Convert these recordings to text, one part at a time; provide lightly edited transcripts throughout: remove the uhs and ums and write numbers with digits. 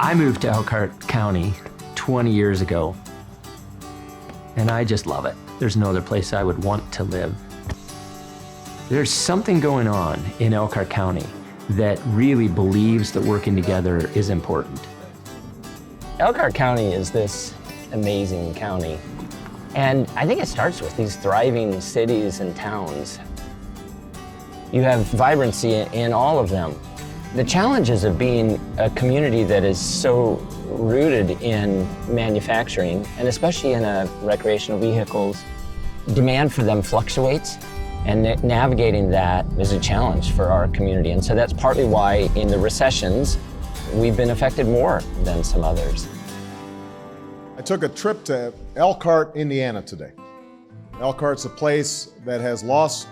I moved to Elkhart County 20 years ago, and I just love it. There's no other place I would want to live. There's something going on in Elkhart County that really believes that working together is important. Elkhart County is this amazing county, and I think it starts with these thriving cities and towns. You have vibrancy in all of them. The challenges of being a community that is so rooted in manufacturing, and especially in recreational vehicles, demand for them fluctuates, and navigating that is a challenge for our community. And so that's partly why in the recessions, we've been affected more than some others. I took a trip to Elkhart, Indiana today. Elkhart's a place that has lost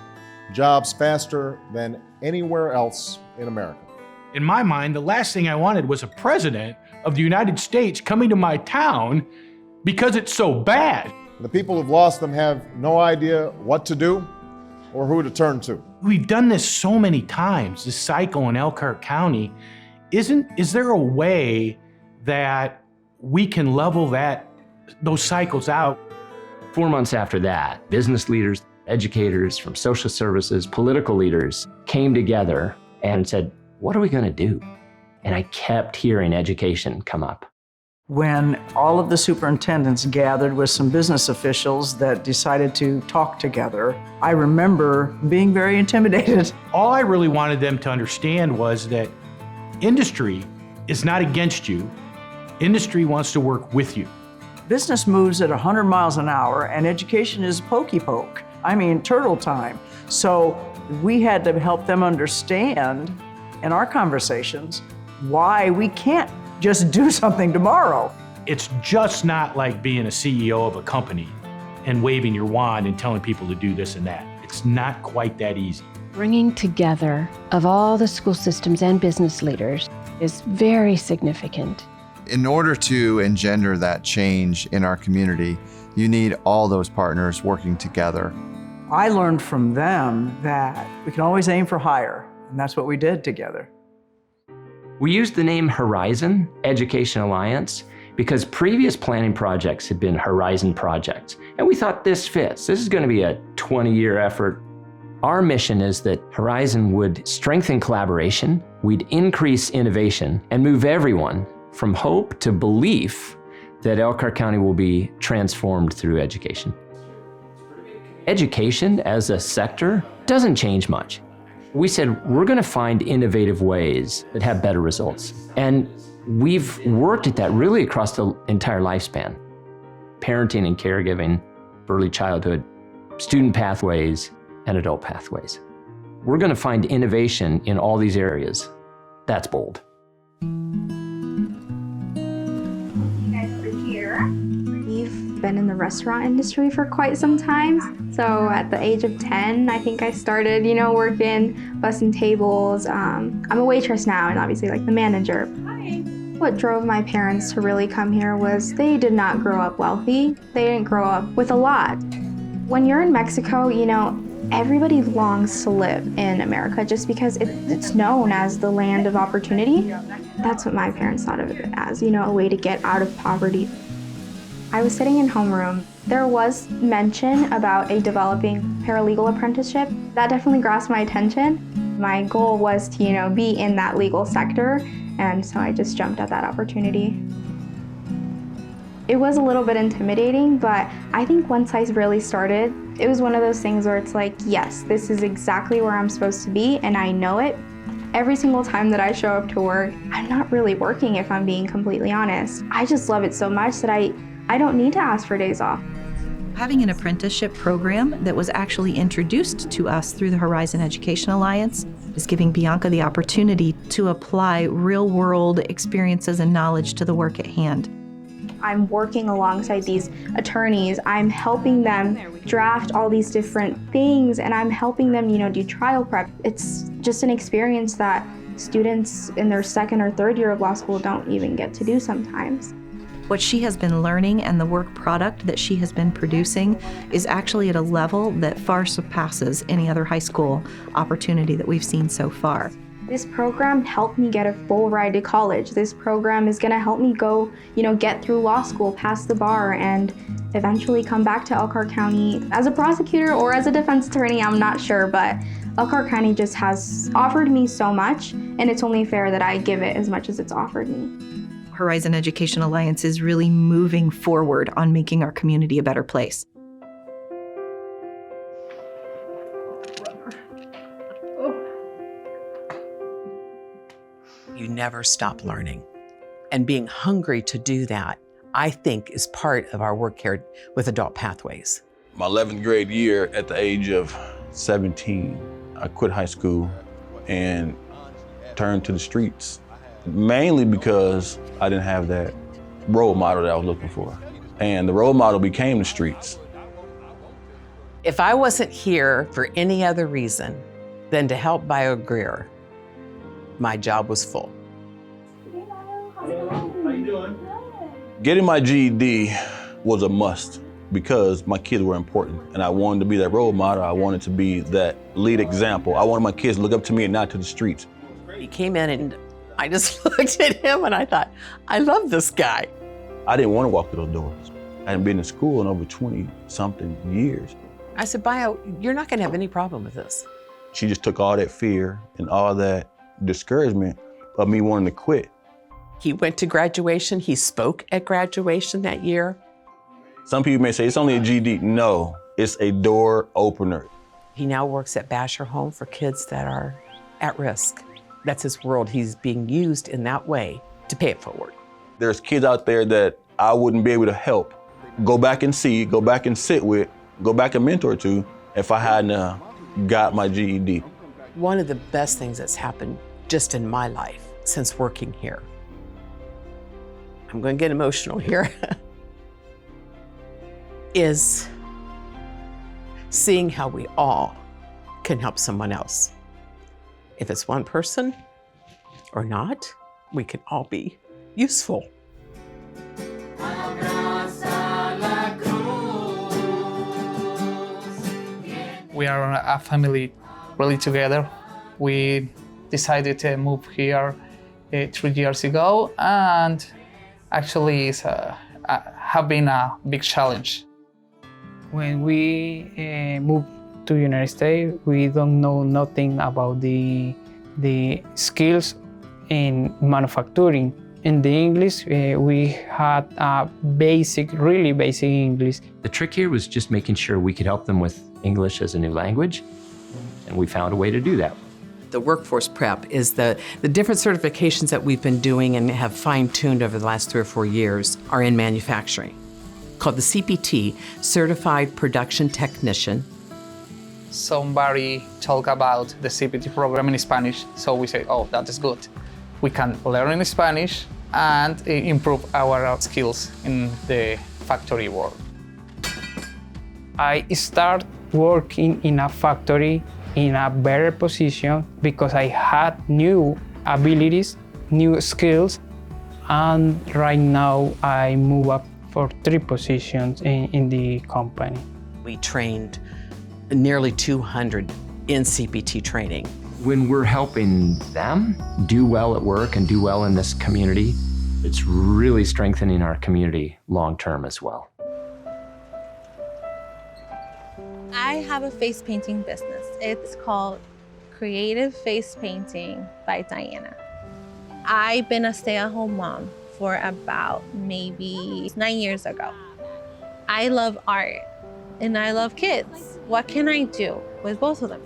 jobs faster than anywhere else in America. In my mind, the last thing I wanted was a president of the United States coming to my town because it's so bad. The people who've lost them have no idea what to do or who to turn to. We've done this so many times, this cycle in Elkhart County. Is there a way that we can level those cycles out? 4 months after that, business leaders, educators from social services, political leaders came together and said, what are we going to do? And I kept hearing education come up. When all of the superintendents gathered with some business officials that decided to talk together, I remember being very intimidated. All I really wanted them to understand was that industry is not against you. Industry wants to work with you. Business moves at 100 miles an hour and education is pokey poke. I mean, turtle time. So we had to help them understand in our conversations why we can't just do something tomorrow. It's just not like being a CEO of a company and waving your wand and telling people to do this and that. It's not quite that easy. Bringing together of all the school systems and business leaders is very significant. In order to engender that change in our community, you need all those partners working together. I learned from them that we can always aim for higher, and that's what we did together. We used the name Horizon Education Alliance because previous planning projects had been Horizon projects. And we thought this fits. This is going to be a 20-year effort. Our mission is that Horizon would strengthen collaboration, we'd increase innovation, and move everyone from hope to belief that Elkhart County will be transformed through education. Education as a sector doesn't change much. We said, we're going to find innovative ways that have better results. And we've worked at that really across the entire lifespan. Parenting and caregiving, early childhood, student pathways, and adult pathways. We're going to find innovation in all these areas. That's bold. We've been in the restaurant industry for quite some time. So at the age of 10, I think I started, working, bussing tables. I'm a waitress now and obviously like the manager. What drove my parents to really come here was they did not grow up wealthy. They didn't grow up with a lot. When you're in Mexico, everybody longs to live in America just because it's known as the land of opportunity. That's what my parents thought of it as, a way to get out of poverty. I was sitting in homeroom. There was mention about a developing paralegal apprenticeship. That definitely grasped my attention. My goal was to, be in that legal sector, and so I just jumped at that opportunity. It was a little bit intimidating, but I think once I really started, it was one of those things where it's like, yes, this is exactly where I'm supposed to be, and I know it. Every single time that I show up to work, I'm not really working if I'm being completely honest. I just love it so much that I don't need to ask for days off. Having an apprenticeship program that was actually introduced to us through the Horizon Education Alliance is giving Bianca the opportunity to apply real-world experiences and knowledge to the work at hand. I'm working alongside these attorneys. I'm helping them draft all these different things, and I'm helping them, do trial prep. It's just an experience that students in their second or third year of law school don't even get to do sometimes. What she has been learning and the work product that she has been producing is actually at a level that far surpasses any other high school opportunity that we've seen so far. This program helped me get a full ride to college. This program is gonna help me go, get through law school, pass the bar, and eventually come back to Elkhart County as a prosecutor or as a defense attorney, I'm not sure, but Elkhart County just has offered me so much, and it's only fair that I give it as much as it's offered me. Horizon Education Alliance is really moving forward on making our community a better place. You never stop learning. And being hungry to do that, I think, is part of our work here with Adult Pathways. My 11th grade year, at the age of 17, I quit high school and turned to the streets, mainly because I didn't have that role model that I was looking for. And the role model became the streets. If I wasn't here for any other reason than to help BioGreer, my job was full. Getting my GED was a must because my kids were important, and I wanted to be that role model. I wanted to be that lead example. I wanted my kids to look up to me and not to the streets. He came in and I just looked at him and I thought, I love this guy. I didn't want to walk through those doors. I hadn't been in school in over 20-something years. I said, Bio, you're not gonna have any problem with this. She just took all that fear and all that discouragement of me wanting to quit. He went to graduation, he spoke at graduation that year. Some people may say, it's only a GED. No, it's a door opener. He now works at Basher Home for kids that are at risk. That's his world. He's being used in that way to pay it forward. There's kids out there that I wouldn't be able to help, go back and see, go back and sit with, go back and mentor to if I hadn't got my GED. One of the best things that's happened just in my life since working here, I'm going to get emotional here, is seeing how we all can help someone else. If it's one person or not, we can all be useful. We are a family really together. We decided to move here 3 years ago, and actually it's have been a big challenge. When we moved to the United States, we don't know nothing about the skills in manufacturing. In the English, we had a basic, really basic English. The trick here was just making sure we could help them with English as a new language, and we found a way to do that. The workforce prep is the different certifications that we've been doing and have fine-tuned over the last 3 or 4 years are in manufacturing, called the CPT, Certified Production Technician. Somebody talk about the CPT program in Spanish, so we say, oh, that is good. We can learn in Spanish and improve our skills in the factory world. I start working in a factory in a better position because I had new abilities, new skills, and right now I move up for 3 positions in the company. We trained nearly 200 in CPT training. When we're helping them do well at work and do well in this community, it's really strengthening our community long-term as well. I have a face painting business. It's called Creative Face Painting by Diana. I've been a stay-at-home mom for about maybe 9 years ago. I love art and I love kids. What can I do with both of them?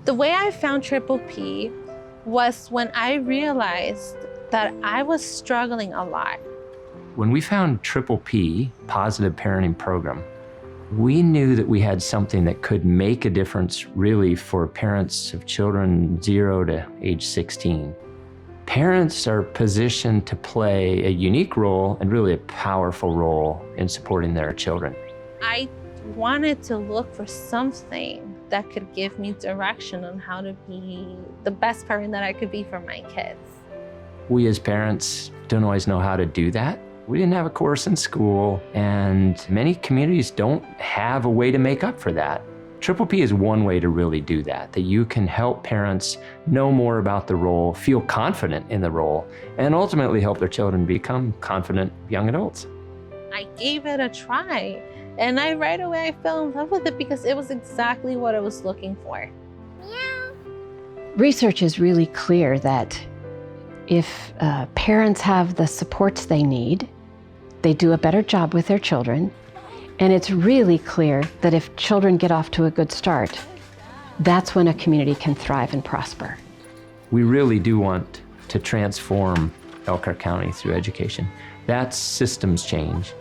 The way I found Triple P was when I realized that I was struggling a lot. When we found Triple P, Positive Parenting Program, we knew that we had something that could make a difference really for parents of children 0 to age 16. Parents are positioned to play a unique role and really a powerful role in supporting their children. I wanted to look for something that could give me direction on how to be the best parent that I could be for my kids. We as parents don't always know how to do that. We didn't have a course in school, and many communities don't have a way to make up for that. Triple P is one way to really do that you can help parents know more about the role, feel confident in the role, and ultimately help their children become confident young adults. I gave it a try, and right away I fell in love with it because it was exactly what I was looking for. Research is really clear that if parents have the supports they need, they do a better job with their children. And it's really clear that if children get off to a good start, that's when a community can thrive and prosper. We really do want to transform Elkhart County through education. That's systems change.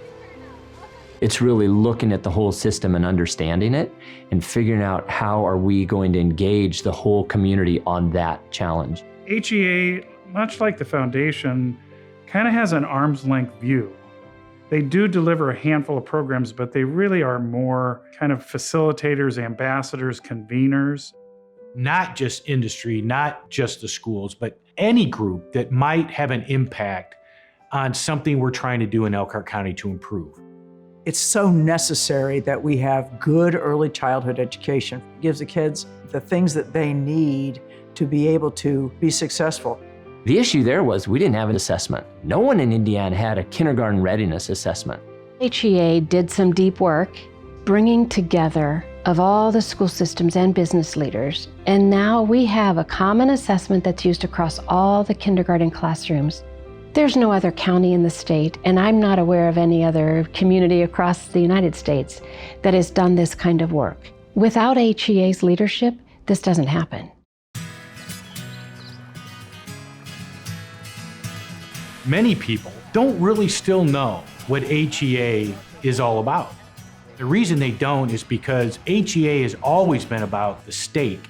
It's really looking at the whole system and understanding it and figuring out how are we going to engage the whole community on that challenge. HEA, much like the foundation, kind of has an arm's length view. They do deliver a handful of programs, but they really are more kind of facilitators, ambassadors, conveners. Not just industry, not just the schools, but any group that might have an impact on something we're trying to do in Elkhart County to improve. It's so necessary that we have good early childhood education. It gives the kids the things that they need to be able to be successful. The issue there was we didn't have an assessment. No one in Indiana had a kindergarten readiness assessment. HEA did some deep work, bringing together of all the school systems and business leaders, and now we have a common assessment that's used across all the kindergarten classrooms. There's no other county in the state, and I'm not aware of any other community across the United States that has done this kind of work. Without HEA's leadership, this doesn't happen. Many people don't really still know what HEA is all about. The reason they don't is because HEA has always been about the steak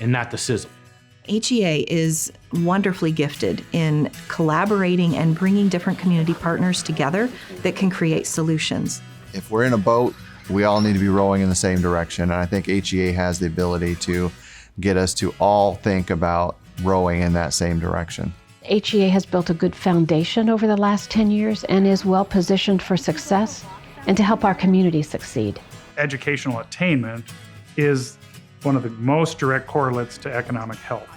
and not the sizzle. HEA is wonderfully gifted in collaborating and bringing different community partners together that can create solutions. If we're in a boat, we all need to be rowing in the same direction. And I think HEA has the ability to get us to all think about rowing in that same direction. HEA has built a good foundation over the last 10 years and is well positioned for success and to help our community succeed. Educational attainment is one of the most direct correlates to economic health.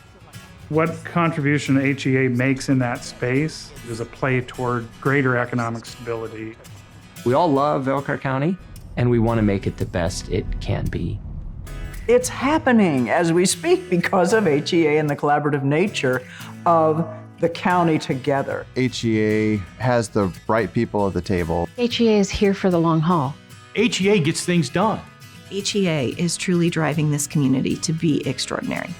What contribution HEA makes in that space is a play toward greater economic stability. We all love Elkhart County, and we want to make it the best it can be. It's happening as we speak because of HEA and the collaborative nature of the county together. HEA has the right people at the table. HEA is here for the long haul. HEA gets things done. HEA is truly driving this community to be extraordinary.